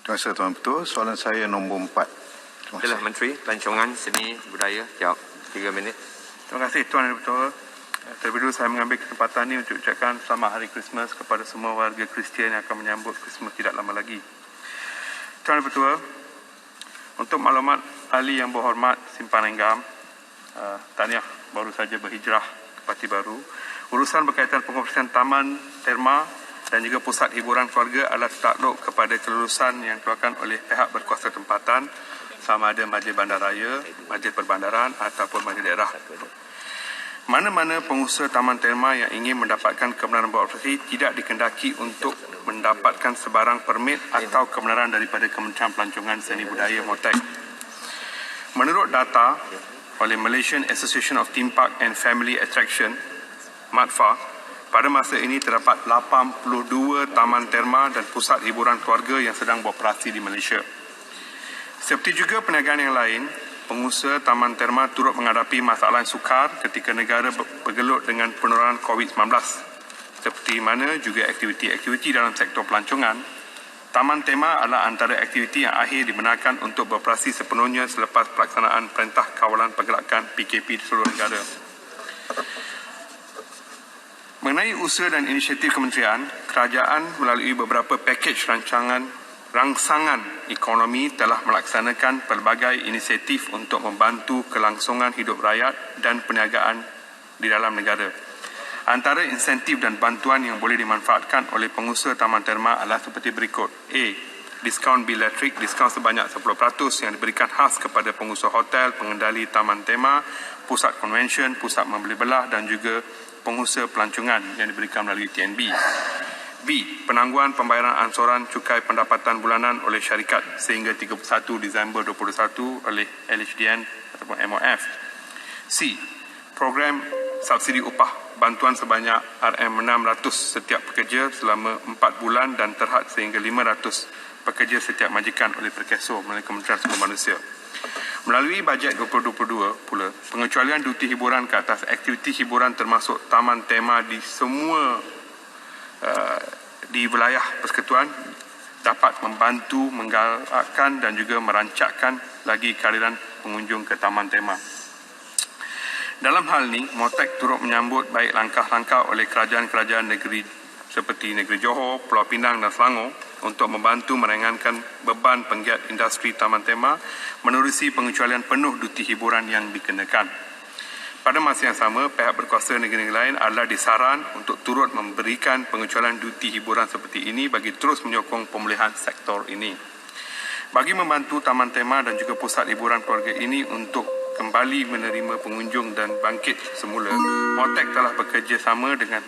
Terima kasih Tuan Ketua. Soalan saya nombor 4. Adalah Menteri Pelancongan Seni Budaya. Jawab 3 minit. Terima kasih Tuan Ketua. Terlebih dahulu saya mengambil kesempatan ini untuk ucapkan selamat Hari Krismas kepada semua warga Kristian yang akan menyambut Krismas tidak lama lagi. Tuan Ketua, untuk maklumat ahli yang berhormat Simpan Enggam, tahniah baru saja berhijrah ke Parti Baru. Urusan berkaitan pengoperasian Taman Terma dan juga pusat hiburan keluarga adalah takluk kepada kelulusan yang dikeluarkan oleh pihak berkuasa tempatan, sama ada Majlis Bandaraya, Majlis Perbandaran ataupun Majlis Daerah. Mana-mana pengusaha Taman Terma yang ingin mendapatkan kebenaran beroperasi tidak dikendaki untuk mendapatkan sebarang permit atau kebenaran daripada Kementerian Pelancongan Seni Budaya MOTEK. Menurut data oleh Malaysian Association of Theme Park and Family Attraction, MATFA, pada masa ini terdapat 82 taman terma dan pusat hiburan keluarga yang sedang beroperasi di Malaysia. Seperti juga perniagaan yang lain, pengusaha taman terma turut menghadapi masalah yang sukar ketika negara bergelut dengan penularan COVID-19. Seperti mana juga aktiviti-aktiviti dalam sektor pelancongan, taman tema adalah antara aktiviti yang akhir dibenarkan untuk beroperasi sepenuhnya selepas pelaksanaan Perintah Kawalan Pergerakan PKP di seluruh negara. Mengenai usaha dan inisiatif kementerian, kerajaan melalui beberapa pakej rangsangan ekonomi telah melaksanakan pelbagai inisiatif untuk membantu kelangsungan hidup rakyat dan perniagaan di dalam negara. Antara insentif dan bantuan yang boleh dimanfaatkan oleh pengusaha taman terma adalah seperti berikut. A. Diskaun bil elektrik, diskaun sebanyak 10% yang diberikan khas kepada pengusaha hotel, pengendali taman tema, pusat konvensyen, pusat membeli belah dan juga pengusaha pelancongan yang diberikan melalui TNB. B. Penangguhan pembayaran ansuran cukai pendapatan bulanan oleh syarikat sehingga 31 Disember 2021 oleh LHDN ataupun MOF. C. Program subsidi upah bantuan sebanyak RM600 setiap pekerja selama 4 bulan dan terhad sehingga 500 pekerja setiap majikan oleh Perkeso melalui Kementerian Sumber Manusia. Melalui bajet 2022 pula, pengecualian duti hiburan ke atas aktiviti hiburan termasuk taman tema di semua di wilayah persekutuan dapat membantu menggalakkan dan juga merancakkan lagi kehadiran pengunjung ke taman tema. Dalam hal ini, MOTEK turut menyambut baik langkah-langkah oleh kerajaan-kerajaan negeri seperti negeri Johor, Pulau Pinang dan Selangor untuk membantu meringankan beban penggiat industri taman tema menerusi pengecualian penuh duti hiburan yang dikenakan. Pada masa yang sama, pihak berkuasa negeri lain adalah disaran untuk turut memberikan pengecualian duti hiburan seperti ini bagi terus menyokong pemulihan sektor ini. Bagi membantu taman tema dan juga pusat hiburan keluarga ini untuk kembali menerima pengunjung dan bangkit semula, MOTEK telah bekerjasama dengan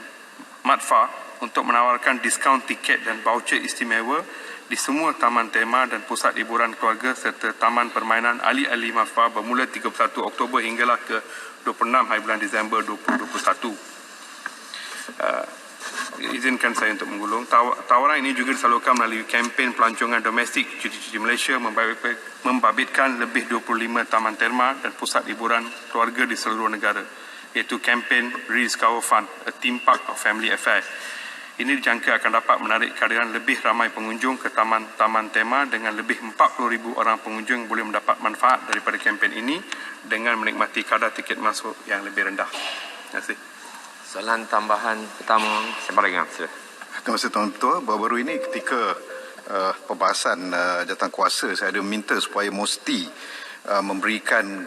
MATFA untuk menawarkan diskaun tiket dan voucher istimewa di semua taman tema dan pusat hiburan keluarga serta taman permainan ahli-ahli MATFA bermula 31 Oktober hinggalah ke 26 hari bulan Disember 2021. Izinkan saya untuk menggulung. Tawaran ini juga disalurkan melalui kempen pelancongan domestik cuti-cuti Malaysia membabitkan lebih 25 taman terma dan pusat hiburan keluarga di seluruh negara, iaitu kempen Rediscover Fund, A Theme Park of Family Affair. Ini dijangka akan dapat menarik kehadiran lebih ramai pengunjung ke taman-taman tema dengan lebih 40,000 orang pengunjung boleh mendapat manfaat daripada kempen ini dengan menikmati kadar tiket masuk yang lebih rendah. Terima kasih. Soalan tambahan pertama, Simpan Enggam, sila. Terima kasih Tuan Ketua. Baru-baru ini ketika pembahasan jawatankuasa, saya ada minta supaya mesti memberikan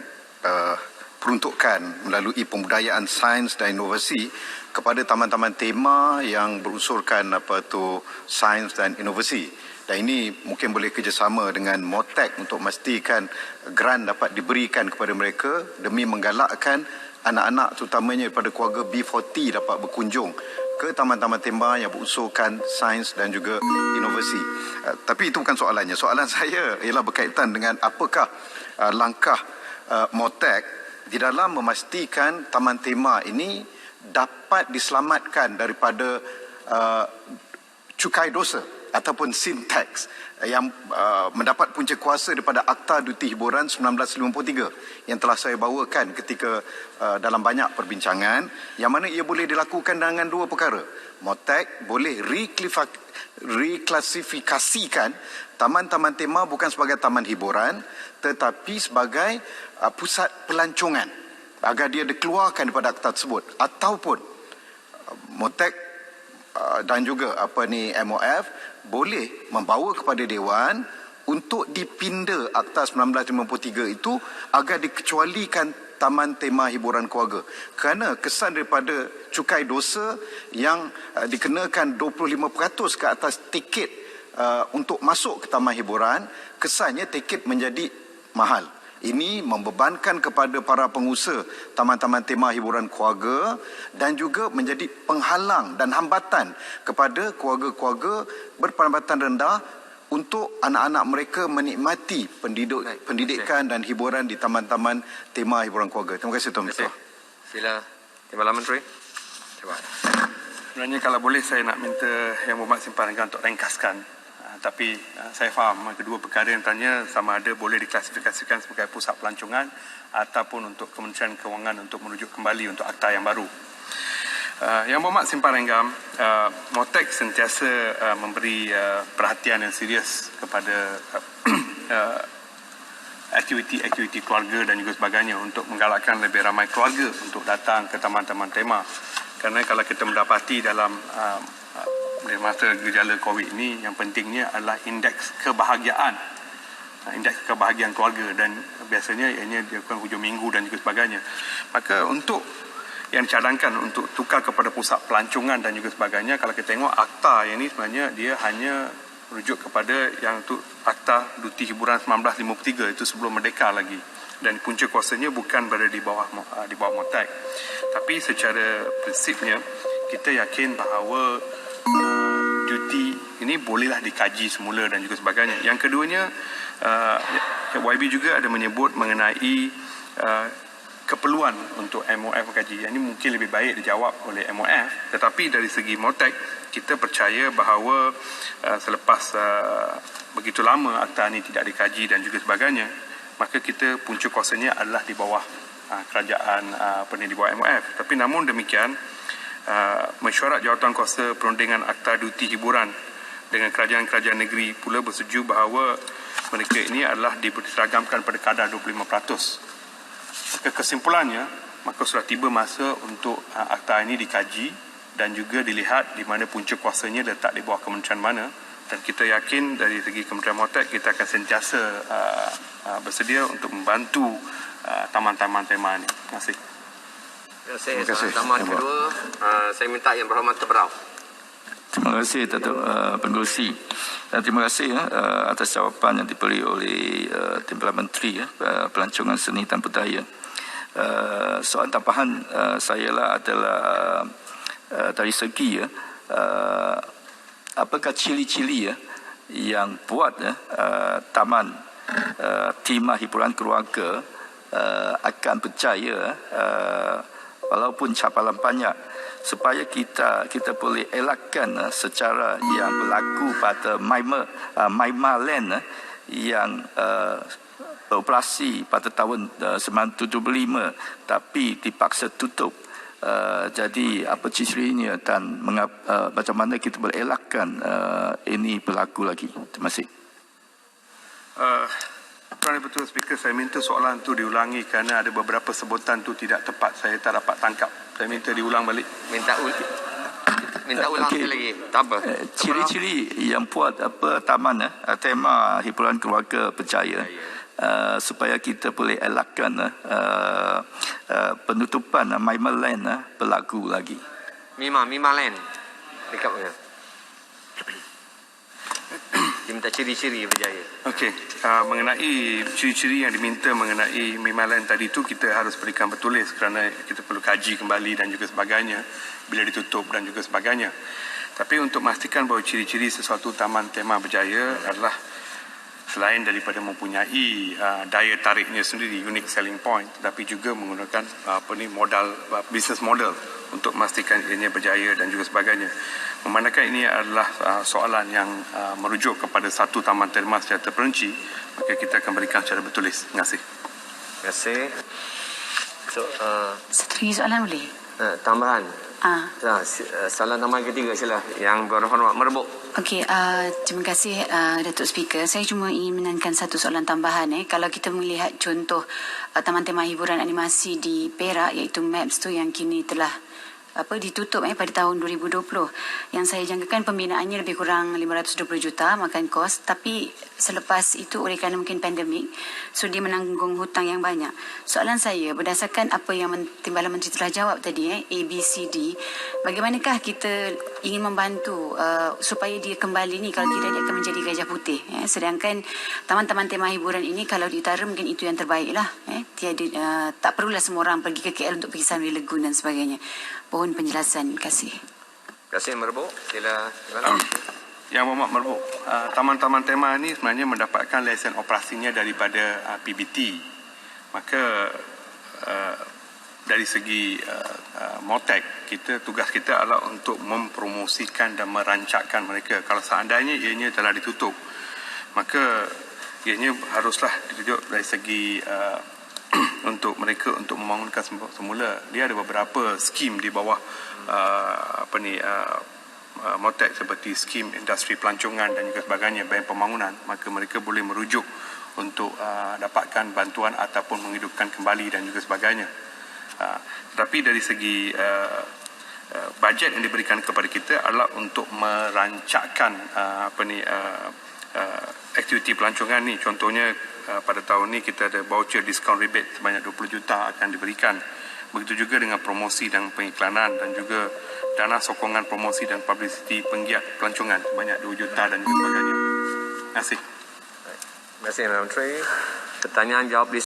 peruntukan melalui pembudayaan sains dan inovasi kepada taman-taman tema yang berunsurkan sains dan inovasi. Dan ini mungkin boleh kerjasama dengan MOTEK untuk memastikan grant dapat diberikan kepada mereka demi menggalakkan anak-anak terutamanya daripada keluarga B40 dapat berkunjung ke taman-taman tema yang berunsurkan sains dan juga inovasi. Tapi itu bukan soalannya. Soalan saya ialah berkaitan dengan apakah langkah MOTEK di dalam memastikan taman tema ini dapat diselamatkan daripada cukai dosa ataupun sin tax yang mendapat punca kuasa daripada Akta Duti Hiburan 1953 yang telah saya bawakan ketika dalam banyak perbincangan, yang mana ia boleh dilakukan dengan dua perkara. MOTAC boleh reklasifikasikan taman-taman tema bukan sebagai taman hiburan tetapi sebagai pusat pelancongan agar dia dikeluarkan daripada akta tersebut, ataupun MOTAC dan juga MOF boleh membawa kepada Dewan untuk dipinda Akta 1953 itu agar dikecualikan taman tema hiburan keluarga, kerana kesan daripada cukai dosa yang dikenakan 25% ke atas tiket untuk masuk ke taman hiburan, kesannya tiket menjadi mahal. Ini membebankan kepada para pengusaha taman-taman tema hiburan keluarga dan juga menjadi penghalang dan hambatan kepada keluarga-keluarga berpendapatan rendah untuk anak-anak mereka menikmati pendidikan dan hiburan di taman-taman tema hiburan keluarga. Terima kasih Tuan Ketua. Sila Timbalan Menteri. Coba. Sebenarnya kalau boleh saya nak minta Yang Berhormat Simpan Renggang untuk ringkaskan. Tapi saya faham kedua perkara yang tanya sama ada boleh diklasifikasikan sebagai pusat pelancongan ataupun untuk Kementerian Kewangan untuk merujuk kembali untuk akta yang baru. Yang Berhormat Simpan Renggang, MOTAC sentiasa memberi perhatian yang serius kepada aktiviti-aktiviti keluarga dan juga sebagainya untuk menggalakkan lebih ramai keluarga untuk datang ke taman-taman tema. Kerana kalau kita mendapati dalam di masa gejala COVID ini, yang pentingnya adalah indeks kebahagiaan keluarga, dan biasanya ianya dilakukan hujung minggu dan juga sebagainya. Maka untuk yang dicadangkan untuk tukar kepada pusat pelancongan dan juga sebagainya, kalau kita tengok akta yang ini sebenarnya dia hanya merujuk kepada yang tu Akta Duti Hiburan 1953, itu sebelum merdeka lagi, dan punca kuasanya bukan berada di bawah MOTAC. Tapi secara prinsipnya kita yakin bahawa duti ini bolehlah dikaji semula dan juga sebagainya. Yang keduanya, YB juga ada menyebut mengenai keperluan untuk MOF mengkaji. Yang ini mungkin lebih baik dijawab oleh MOF, tetapi dari segi MOTAC kita percaya bahawa selepas begitu lama akta ini tidak dikaji dan juga sebagainya, maka kita punca kuasanya adalah di bawah kerajaan di bawah MOF. Tapi namun demikian, mesyuarat Jawatankuasa Perundingan Akta Duti Hiburan dengan kerajaan-kerajaan negeri pula bersetuju bahawa mereka ini adalah diseragamkan pada kadar 25%. Maka kesimpulannya, maka sudah tiba masa untuk akta ini dikaji dan juga dilihat di mana punca kuasanya letak di bawah kementerian mana, dan kita yakin dari segi Kementerian MOTAC kita akan sentiasa bersedia untuk membantu taman-taman tema ini. Terima kasih. Terima kasih. Taman kedua, saya minta Yang Berhormat Tebrau. Terima kasih Datuk Pengerusi. Dan terima kasih atas jawapan yang diberi oleh Timbalan Menteri Pelancongan Seni dan Budaya. Soalan tambahan saya adalah dari segi apakah ciri-ciri yang buat taman tema hiburan keluarga akan berjaya walaupun cabaran banyak, supaya kita boleh elakkan secara yang berlaku pada Maimaland yang beroperasi pada tahun 1975 tapi dipaksa tutup. Jadi apa ciri-cirinya dan macam mana kita boleh elakkan ini berlaku lagi? Terima kasih. Tuan Betul Speaker, saya minta soalan itu diulangi kerana ada beberapa sebutan itu tidak tepat. Saya tak dapat tangkap. Saya minta diulang balik. Minta ulang sekali lagi. Tak apa. Ciri-ciri yang buat taman tema hiburan keluarga berjaya, supaya kita boleh elakkan penutupan Maimaland berlaku lagi. Mimaland. Dekat mana? Dia minta ciri-ciri berjaya. Okey, mengenai ciri-ciri yang diminta mengenai Maimaland tadi itu kita harus berikan bertulis kerana kita perlu kaji kembali dan juga sebagainya bila ditutup dan juga sebagainya. Tapi untuk memastikan bahawa ciri-ciri sesuatu taman tema berjaya adalah selain daripada mempunyai daya tariknya sendiri, unique selling point, tapi juga menggunakan modal business model untuk memastikan ianya berjaya dan juga sebagainya. Memandangkan ini adalah soalan yang merujuk kepada satu taman terma secara terperinci, maka kita akan berikan secara bertulis. Terima kasih. Terima kasih. So, Satu lagi soalan boleh? tambahan. Soalan tambahan ketiga sila. Yang berhormat Merbuk. Okey, terima kasih Datuk Speaker. Saya cuma ingin menanyakan satu soalan tambahan. Kalau kita melihat contoh taman tema hiburan animasi di Perak, iaitu MAPS tu yang kini telah ditutup pada tahun 2020. Yang saya jangkakan pembinaannya lebih kurang 520 juta makan kos, tapi selepas itu oleh kerana mungkin pandemik, so dia menanggung hutang yang banyak. Soalan saya, berdasarkan apa yang Timbalan Menteri telah jawab tadi, A, B, C, D, bagaimanakah kita ingin membantu supaya dia kembali ni, kalau tidak dia akan menjadi gajah putih. Sedangkan taman-taman tema hiburan ini kalau di utara mungkin itu yang terbaik lah. Tiada, tak perlulah semua orang pergi ke KL untuk pergi Sunway Lagoon dan sebagainya. Mohon penjelasan. Terima kasih. Terima kasih Merbuk. Sila. Yang Berhormat Merbuk, taman-taman tema ini sebenarnya mendapatkan lesen operasinya daripada PBT. Maka dari segi MOTEC, tugas kita adalah untuk mempromosikan dan merancangkan mereka. Kalau seandainya ianya telah ditutup, maka ianya haruslah ditutup dari segi untuk mereka untuk membangunkan semula. Dia ada beberapa skim di bawah MOTEC seperti skim industri pelancongan dan juga sebagainya, bahan pembangunan. Maka mereka boleh merujuk untuk dapatkan bantuan ataupun menghidupkan kembali dan juga sebagainya. Tetapi dari segi bajet yang diberikan kepada kita adalah untuk merancangkan aktiviti pelancongan ni. Contohnya pada tahun ni kita ada voucher discount rebate sebanyak 20 juta akan diberikan. Begitu juga dengan promosi dan pengiklanan dan juga dana sokongan promosi dan publicity penggiat pelancongan sebanyak 2 juta dan juga sebagainya. Terima kasih. Terima kasih Menteri. Pertanyaan jawab di